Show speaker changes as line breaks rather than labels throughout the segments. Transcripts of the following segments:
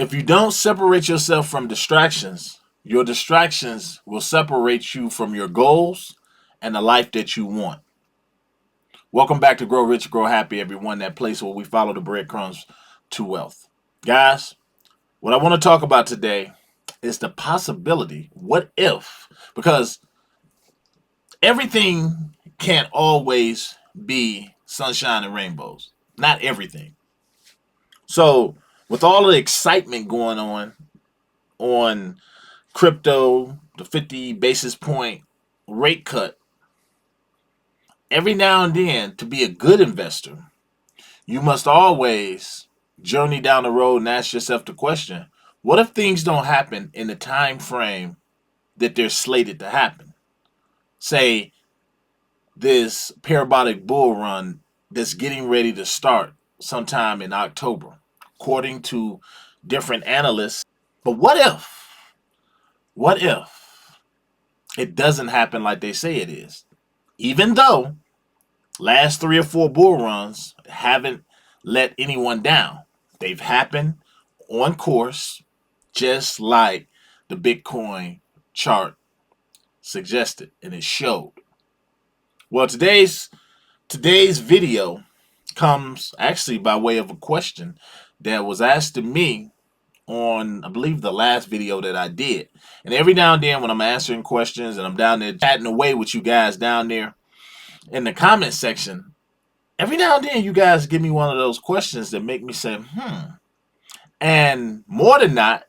If you don't separate yourself from distractions, your distractions will separate you from your goals and the life that you want. Welcome back to Grow Rich, Grow Happy, everyone. That place where we follow the breadcrumbs to wealth. Guys, what I want to talk about today is the possibility. What if? Because everything can't always be sunshine and rainbows. Not everything. So, with all the excitement going on crypto, the 50 basis point rate cut, every now and then, to be a good investor, you must always journey down the road and ask yourself the question, what if things don't happen in the time frame that they're slated to happen? Say this parabolic bull run that's getting ready to start sometime in October, according to different analysts. But what if it doesn't happen like they say it is? Even though last 3 or 4 bull runs haven't let anyone down. They've happened on course, just like the Bitcoin chart suggested, and it showed. Well, today's video comes actually by way of a question that was asked to me on, I believe, the last video that I did. And every now and then when I'm answering questions and I'm down there chatting away with you guys down there in the comment section, every now and then you guys give me one of those questions that make me say, And more than not,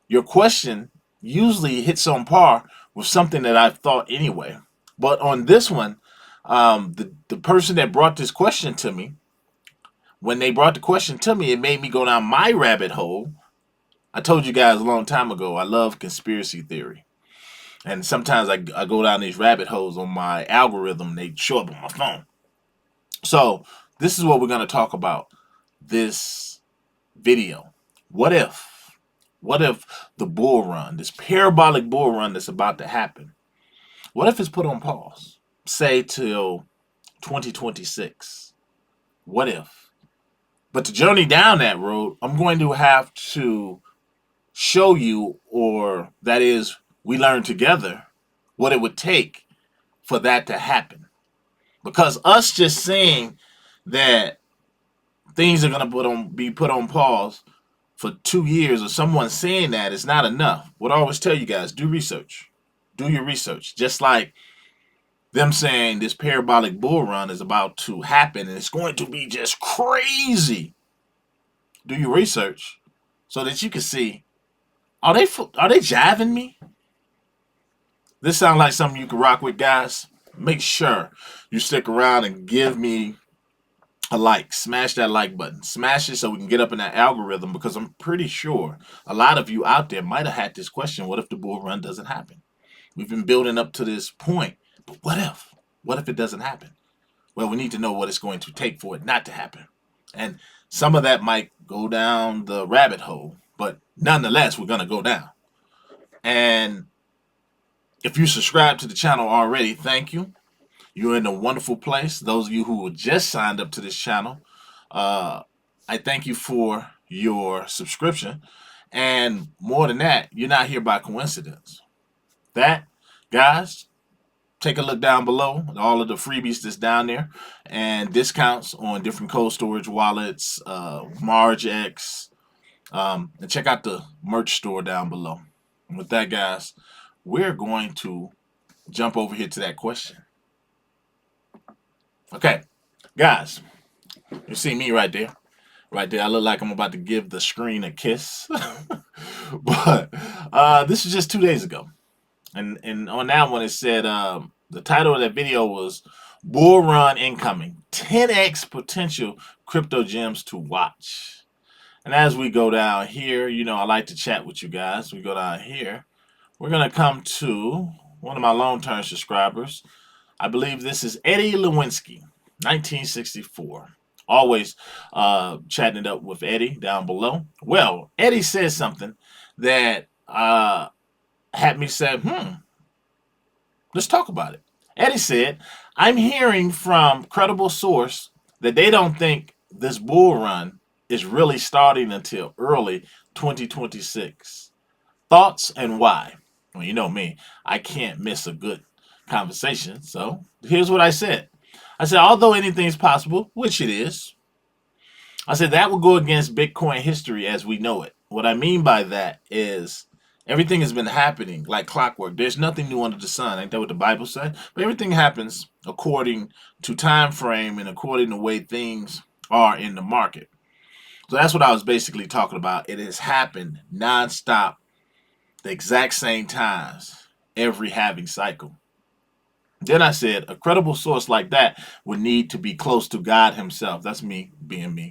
your question usually hits on par with something that I've thought anyway. But on this one, the person that brought this question to me, when they brought the question to me, it made me go down my rabbit hole. I told you guys a long time ago, I love conspiracy theory. And sometimes I go down these rabbit holes on my algorithm. They show up on my phone. So this is what we're going to talk about this video. What if the bull run, this parabolic bull run that's about to happen, what if it's put on pause? Say till 2026. What if? But to journey down that road, I'm going to have to show you, or that is, we learn together what it would take for that to happen. Because us just saying that things are going to be put on pause for 2 years, or someone saying that, is not enough. What I always tell you guys, do research. Do your research. Just like them saying this parabolic bull run is about to happen and it's going to be just crazy. Do your research so that you can see, are they jiving me? This sounds like something you can rock with, guys. Make sure you stick around and give me a like. Smash that like button. Smash it so we can get up in that algorithm, because I'm pretty sure a lot of you out there might have had this question, what if the bull run doesn't happen? We've been building up to this point, but what if? What if it doesn't happen? Well, we need to know what it's going to take for it not to happen. And some of that might go down the rabbit hole, but nonetheless, we're going to go down. And if you subscribe to the channel already, thank you. You're in a wonderful place. Those of you who just signed up to this channel, I thank you for your subscription. And more than that, you're not here by coincidence. That, guys, take a look down below, all of the freebies that's down there, and discounts on different cold storage wallets, MARGEX, and check out the merch store down below. And with that, guys, we're going to jump over here to that question. Okay, guys, you see me right there. Right there, I look like I'm about to give the screen a kiss. But this was just 2 days ago. And on that one, it said, the title of that video was Bull Run Incoming, 10x Potential Crypto Gems to Watch. And as we go down here, you know I like to chat with you guys. We go down here. We're going to come to one of my long-term subscribers. I believe this is Eddie Lewinsky, 1964. Always chatting it up with Eddie down below. Well, Eddie said something that had me say, let's talk about it. Eddie said, I'm hearing from credible source that they don't think this bull run is really starting until early 2026. Thoughts and why? Well, you know me, I can't miss a good conversation. So here's what I said. I said, although anything is possible, which it is, I said that will go against Bitcoin history as we know it. What I mean by that is everything has been happening like clockwork. There's nothing new under the sun. Ain't that what the Bible said? But everything happens according to time frame and according to the way things are in the market. So that's what I was basically talking about. It has happened nonstop, the exact same times, every halving cycle. Then I said a credible source like that would need to be close to God Himself. That's me,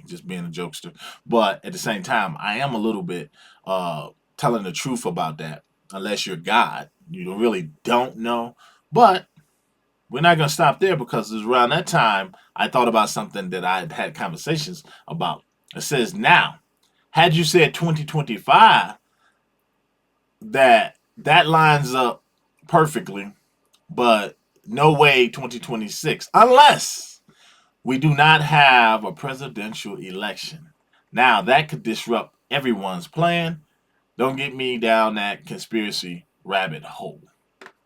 just being a jokester. But at the same time, I am a little bit telling the truth about that. Unless you're God, you really don't know. But we're not going to stop there because it was around that time I thought about something that I had had conversations about. It says now, had you said 2025, that lines up perfectly, but no way 2026 unless we do not have a presidential election. Now that could disrupt everyone's plan. Don't get me down that conspiracy rabbit hole.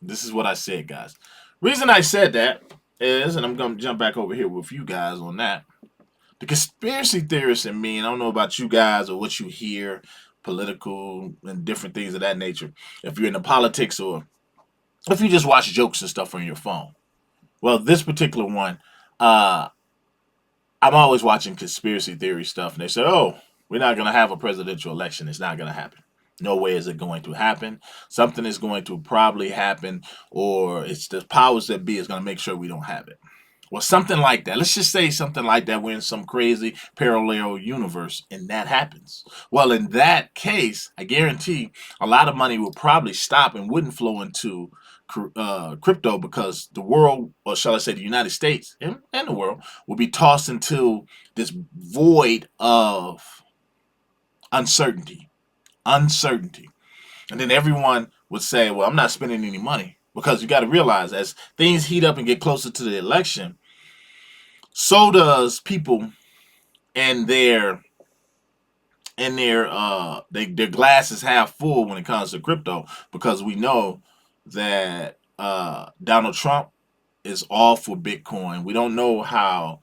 This is what I said, guys. Reason I said that is, and I'm going to jump back over here with you guys on that. The conspiracy theorists in me, and I don't know about you guys or what you hear, political and different things of that nature. If you're into politics or if you just watch jokes and stuff on your phone. Well, this particular one, uh, I'm always watching conspiracy theory stuff, and they say, "Oh, we're not going to have a presidential election. It's not going to happen. No way is it going to happen. Something is going to probably happen, or it's the powers that be is going to make sure we don't have it." Well, something like that. Let's just say something like that. We're in some crazy parallel universe and that happens. Well, in that case, I guarantee a lot of money will probably stop and wouldn't flow into crypto because the world, or shall I say the United States and the world, will be tossed into this void of uncertainty. Uncertainty. And then everyone would say, well, I'm not spending any money. Because you got to realize as things heat up and get closer to the election, so does people and their glass is half full when it comes to crypto because we know that Donald Trump is all for Bitcoin. We don't know how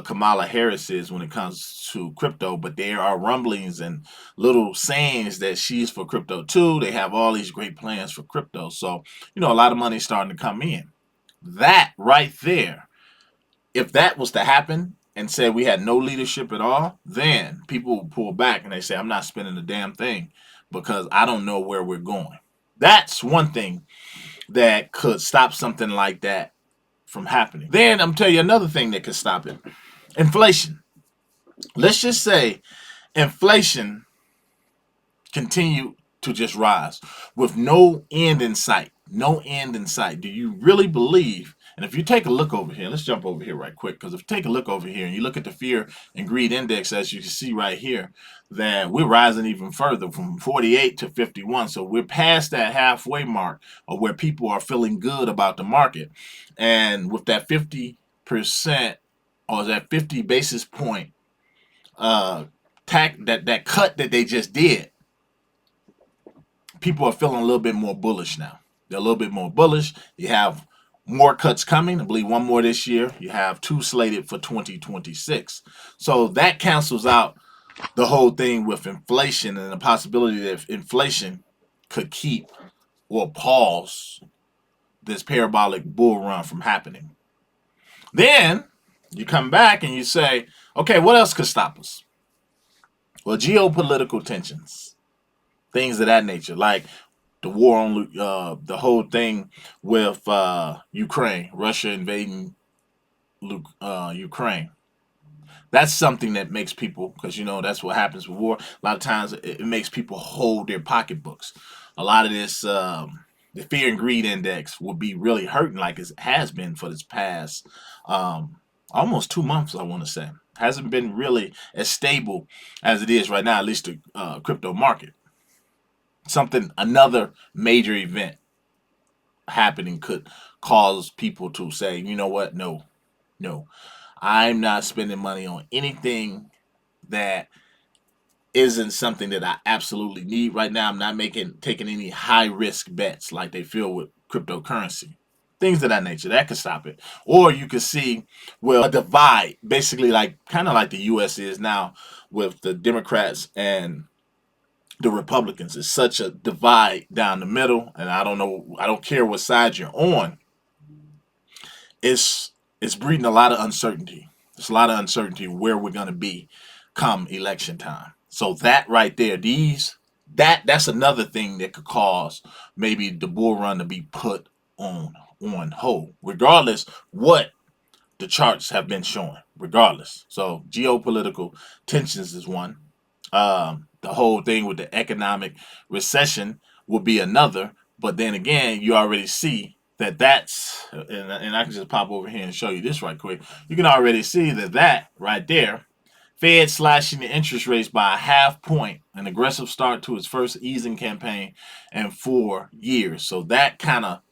Kamala Harris is when it comes to crypto, but there are rumblings and little sayings that she's for crypto too. They have all these great plans for crypto. So, a lot of money is starting to come in. That right there, if that was to happen and say we had no leadership at all, then people will pull back and they say, I'm not spending a damn thing because I don't know where we're going. That's one thing that could stop something like that from happening. Then I'm telling you another thing that could stop it. Inflation. Let's just say inflation continue to just rise with no end in sight. No end in sight. Do you really believe? And if you take a look over here, let's jump over here right quick. Because if you take a look over here and you look at the fear and greed index, as you can see right here, that we're rising even further from 48 to 51. So we're past that halfway mark of where people are feeling good about the market. And with that 50% or that 50 basis point that cut that they just did, people are feeling a little bit more bullish now. They're a little bit more bullish. You have more cuts coming. I believe one more this year. You have 2 slated for 2026. So that cancels out the whole thing with inflation and the possibility that inflation could keep or pause this parabolic bull run from happening. Then you come back and you say, okay, what else could stop us? Well, geopolitical tensions, things of that nature, like the war on the whole thing with Ukraine, Russia invading Ukraine. That's something that makes people, because that's what happens with war. A lot of times it makes people hold their pocketbooks. A lot of this, the fear and greed index will be really hurting, like it has been for this past almost 2 months. I want to say hasn't been really as stable as it is right now, at least the crypto market. Another major event happening could cause people to say, you know what, no, I'm not spending money on anything that isn't something that I absolutely need right now. I'm not taking any high risk bets like they feel with cryptocurrency. Things of that nature that could stop it. Or you could see, well, a divide, basically like kind of like the US is now with the Democrats and the Republicans. It's such a divide down the middle, and I don't care what side you're on. It's breeding a lot of uncertainty. There's a lot of uncertainty where we're gonna be come election time. So that right there, that's another thing that could cause maybe the bull run to be put on hold, regardless what the charts have been showing. Regardless, so geopolitical tensions is one. The whole thing with the economic recession will be another. But then again, you already see that and I can just pop over here and show you this right quick. You can already see that right there, Fed slashing the interest rates by a half point, an aggressive start to its first easing campaign in 4 years. So that kind of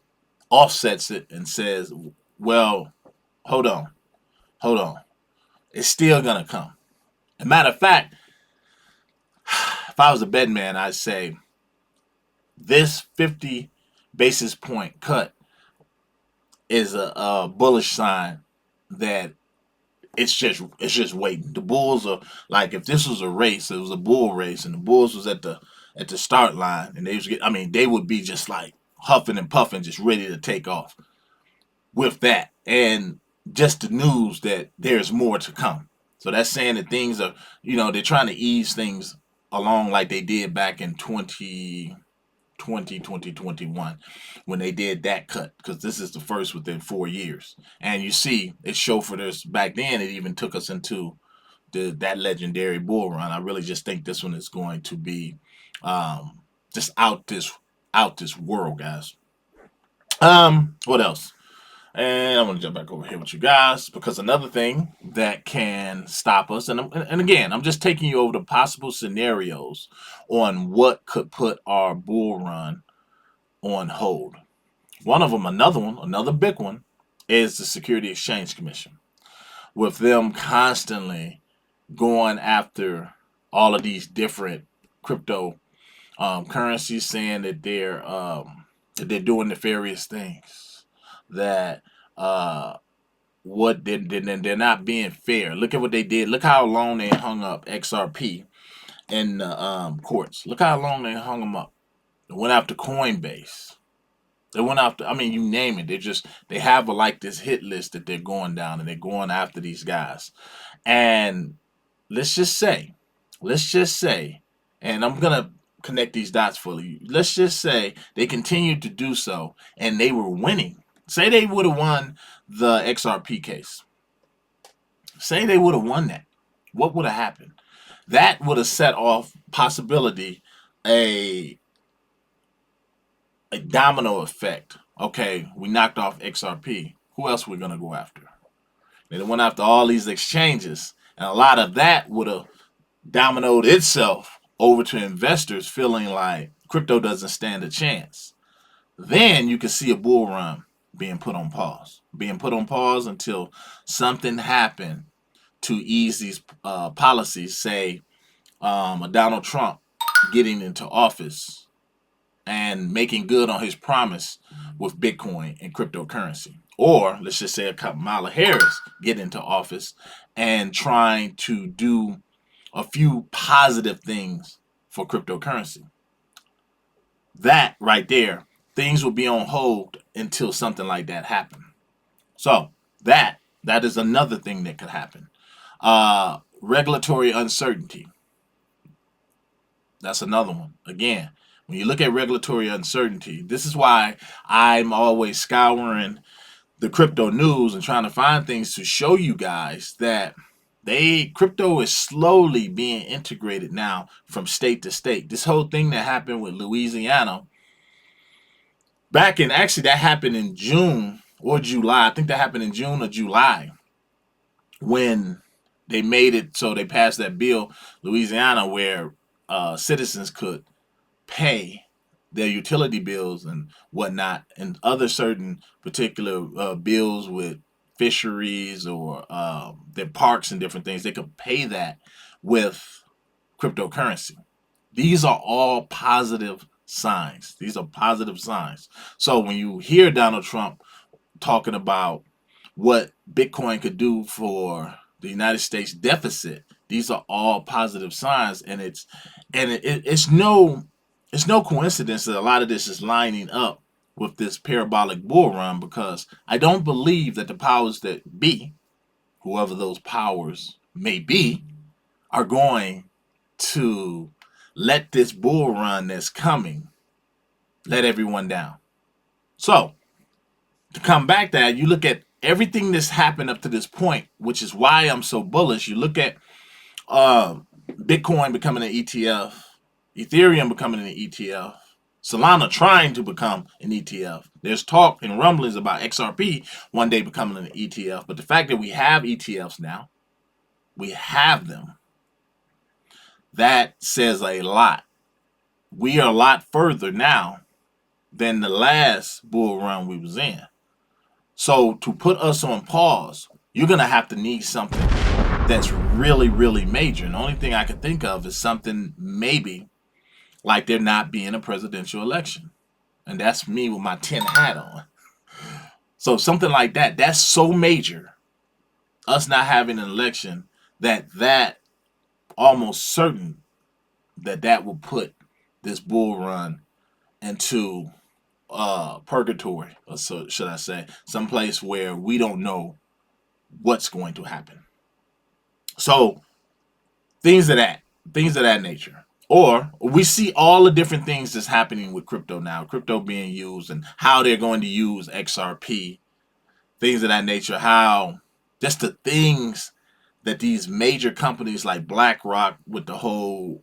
offsets it and says, well, hold on, hold on. It's still going to come. As a matter of fact, if I was a betting man, I'd say this 50 basis point cut is a bullish sign that it's just waiting. The Bulls are like, if this was a race, it was a bull race, and the Bulls was at the start line, and they would be just like huffing and puffing, just ready to take off with that, and just the news that there's more to come. So that's saying that things are, they're trying to ease things along like they did back in 2021 when they did that cut, because this is the first within 4 years. And you see, it showed for this back then. It even took us into that legendary bull run. I really just think this one is going to be just out this world, guys. What else? And I'm going to jump back over here with you guys, because another thing that can stop us, and again, I'm just taking you over the possible scenarios on what could put our bull run on hold. One of them, another big one, is the Security Exchange Commission, with them constantly going after all of these different crypto currencies, saying that they're doing nefarious things, that they're not being fair. Look at what they did. Look how long they hung up XRP in the courts. Look how long they hung them up. They went after Coinbase. They went after, you name it. They have this hit list that they're going down, and they're going after these guys. And let's just say, and I'm gonna connect these dots for you. Let's just say they continued to do so, and they were winning. Say they would have won the XRP case. Say they would have won that. What would have happened? That would have set off possibility a domino effect. Okay, we knocked off XRP. Who else we're gonna go after? They went after all these exchanges, and a lot of that would have dominoed itself over to investors, feeling like crypto doesn't stand a chance. Then you could see a bull run being put on pause until something happened to ease these policies. Say a Donald Trump getting into office and making good on his promise with Bitcoin and cryptocurrency. Or let's just say a Kamala Harris get into office and trying to do a few positive things for cryptocurrency. That right there, things will be on hold until something like that happens. So that is another thing that could happen. Regulatory uncertainty. That's another one. Again, when you look at regulatory uncertainty, this is why I'm always scouring the crypto news and trying to find things to show you guys that crypto is slowly being integrated now from state to state. This whole thing that happened with Louisiana, that happened in June or July. I think that happened in June or July, when they made it so they passed that bill, Louisiana, where citizens could pay their utility bills and whatnot, and other certain particular bills with fisheries or their parks and different things. They could pay that with cryptocurrency. These are all positive signs. These are positive signs. So when you hear Donald Trump talking about what Bitcoin could do for the United States deficit, these are all positive signs, and it's no coincidence that a lot of this is lining up with this parabolic bull run, because I don't believe that the powers that be, whoever those powers may be, are going to let this bull run that's coming let everyone down. So to come back to that, you look at everything that's happened up to this point, which is why I'm so bullish. You look at Bitcoin becoming an ETF, Ethereum becoming an ETF, Solana trying to become an ETF. There's talk and rumblings about XRP one day becoming an ETF. But the fact that we have ETFs now, we have them, that says a lot. We are a lot further now than the last bull run we was in. So to put us on pause, you're going to have to need something that's really, really major. And the only thing I can think of is something maybe like there not being a presidential election. And that's me with my tin hat on. So something like that, that's so major, us not having an election, that almost certain that will put this bull run into purgatory, or so should I say, someplace where we don't know what's going to happen. So things of that nature. Or we see all the different things that's happening with crypto now, crypto being used and how they're going to use XRP, things of that nature, how just the things that these major companies like BlackRock with the whole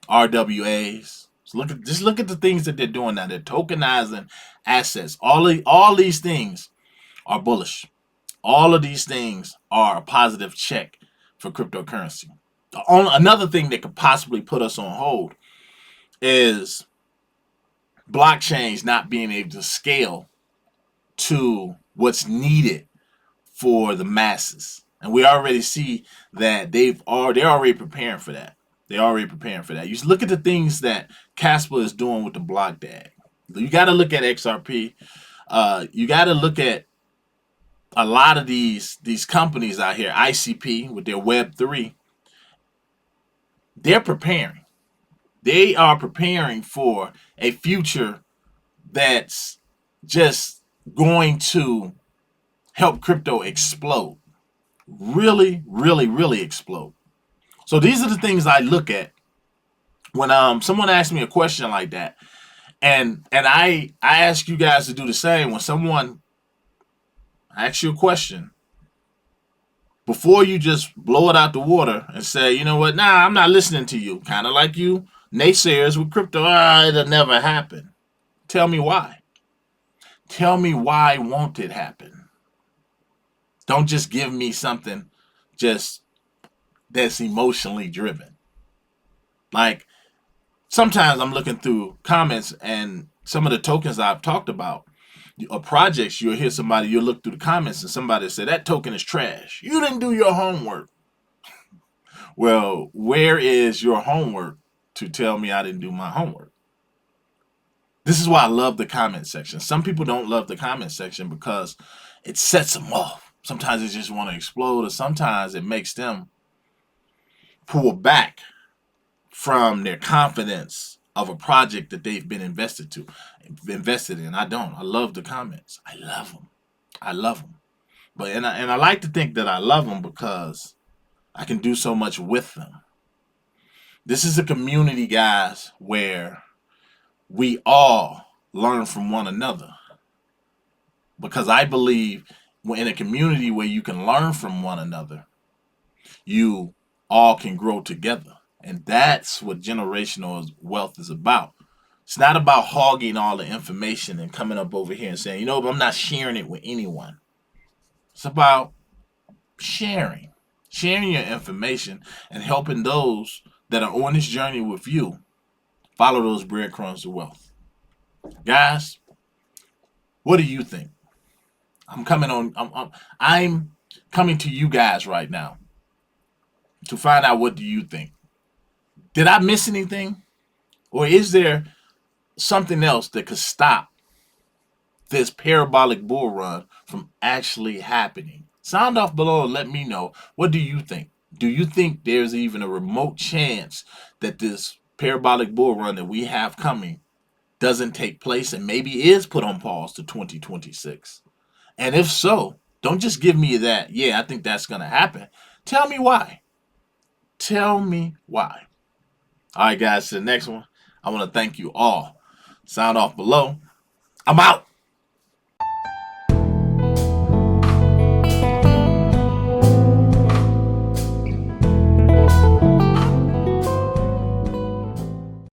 RWAs. So look at the things that they're doing now. They're tokenizing assets. All these things are bullish. All of these things are a positive check for cryptocurrency. Another thing that could possibly put us on hold is blockchains not being able to scale to what's needed for the masses. And we already see that they're already preparing for that. They're already preparing for that. You look at the things that Casper is doing with the block DAG. You got to look at XRP. You got to look at a lot of these companies out here, ICP with their Web3. They're preparing. They are preparing for a future that's just going to help crypto explode. Really, really, really explode. So these are the things I look at when someone asks me a question like that. And I ask you guys to do the same. When someone asks you a question, before you just blow it out the water and say, you know what, nah, I'm not listening to you. Kind of like you naysayers with crypto, it'll never happen. Tell me why. Tell me why won't it happen? Don't just give me something just that's emotionally driven. Like, sometimes I'm looking through comments and some of the tokens I've talked about, or projects, you'll hear somebody, you'll look through the comments and somebody say, that token is trash. You didn't do your homework. Well, where is your homework to tell me I didn't do my homework? This is why I love the comment section. Some people don't love the comment section because it sets them off. Sometimes they just want to explode, or sometimes it makes them pull back from their confidence of a project that they've been invested in. I don't. I love the comments. I love them. I love them. But I like to think that I love them because I can do so much with them. This is a community, guys, where we all learn from one another. Because I believe in a community where you can learn from one another, you all can grow together. And that's what generational wealth is about. It's not about hogging all the information and coming up over here and saying, you know, I'm not sharing it with anyone. It's about sharing your information and helping those that are on this journey with you follow those breadcrumbs of wealth. Guys, what do you think? I'm coming to you guys right now to find out, what do you think? Did I miss anything? Or is there something else that could stop this parabolic bull run from actually happening? Sound off below and let me know. What do you think? Do you think there's even a remote chance that this parabolic bull run that we have coming doesn't take place and maybe is put on pause to 2026? And if so, don't just give me that, yeah, I think that's going to happen. Tell me why. Tell me why. All right, guys, to the next one. I want to thank you all. Sound off below. I'm out.